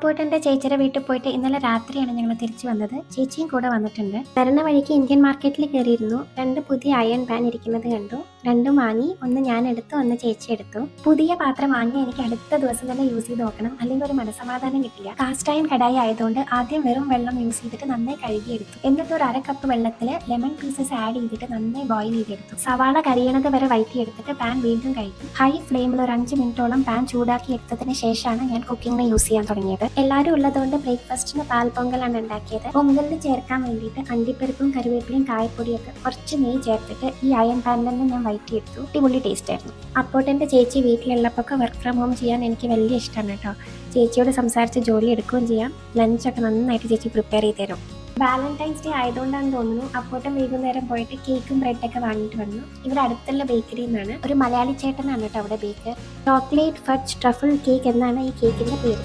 അപ്പോട്ടെൻ്റെ ചേച്ചിയുടെ വീട്ടിൽ പോയിട്ട് ഇന്നലെ രാത്രിയാണ് ഞങ്ങൾ തിരിച്ചു വന്നത്. ചേച്ചിയും കൂടെ വന്നിട്ടുണ്ട്. വരുന്ന വഴിക്ക് ഇന്ത്യൻ മാർക്കറ്റിൽ കയറിയിരുന്നു. 2 പുതിയ അയൺ പാൻ ഇരിക്കുന്നത് കണ്ടു. രണ്ടും വാങ്ങി. ഒന്ന് ഞാൻ എടുത്തു, ഒന്ന് ചേച്ചി എടുത്തു. പുതിയ പാത്രം വാങ്ങി എനിക്ക് അടുത്ത ദിവസം തന്നെ യൂസ് ചെയ്ത് നോക്കണം, അല്ലെങ്കിൽ ഒരു മനസ്സമാധാനം കിട്ടില്ല. കാസ്റ്റ് അയൺ കടായി ആയതുകൊണ്ട് ആദ്യം വെറും വെള്ളം യൂസ് ചെയ്തിട്ട് നന്നായി കഴുകിയെടുത്തു. എന്നിട്ട് ഒരു 1/2 കപ്പ് വെള്ളത്തിൽ ലെമൺ പീസസ് ആഡ് ചെയ്തിട്ട് നന്നായി ബോയിൽ ചെയ്തെടുത്തു. സവാള കരിയണത് വരെ വഴറ്റിയെടുത്തിട്ട് പാൻ വീണ്ടും കഴുകി. ഹൈ ഫ്ലെയിമിൽ ഒരു 5 മിനിറ്റോളം പാൻ ചൂടാക്കി എടുത്തതിന് ശേഷമാണ് ഞാൻ കുക്കിങ്ങിന് യൂസ് ചെയ്യാൻ തുടങ്ങിയത്. എല്ലാവരും ഉള്ളതുകൊണ്ട് ബ്രേക്ക്ഫാസ്റ്റിന് പാൽ പൊങ്കലാണ് ഉണ്ടാക്കിയത്. പൊങ്കലിന് ചേർക്കാൻ വേണ്ടിയിട്ട് അണ്ടിപ്പരിപ്പും കറിവേപ്പിലയും കായപ്പൊടിയൊക്കെ കുറച്ച് നെയ്യ് ചേർത്തിട്ട് ഈ അയൺ പാനിൽ തന്നെ ഞാൻ വഴറ്റിയെടുത്തു. അടിപൊളി ടേസ്റ്റ് ആയിരുന്നു. അപ്പോട്ടെൻ്റെ ചേച്ചി വീട്ടിലുള്ളപ്പോൾ വർക്ക് ഫ്രം ഹോം ചെയ്യാൻ എനിക്ക് വലിയ ഇഷ്ടമാണ് കേട്ടോ. ചേച്ചിയോട് സംസാരിച്ച് ജോലി എടുക്കുകയും ചെയ്യാം. ലഞ്ചൊക്കെ നന്നായിട്ട് ചേച്ചി പ്രിപ്പയർ ചെയ്ത് തരും. വാലന്റൈൻസ് ഡേ ആയതുകൊണ്ടാണെന്ന് തോന്നുന്നു അപ്പോട്ടം വൈകുന്നേരം പോയിട്ട് കേക്കും ബ്രെഡൊക്കെ വാങ്ങിയിട്ട് വന്നു. ഇവിടെ അടുത്തുള്ള ബേക്കറിയിൽ നിന്നാണ്. ഒരു മലയാളി ചേട്ടനാണ് കേട്ടോ അവിടെ Baker. Chocolate fudge truffle cake എന്നാണ് ഈ കേക്കിൻ്റെ പേര്.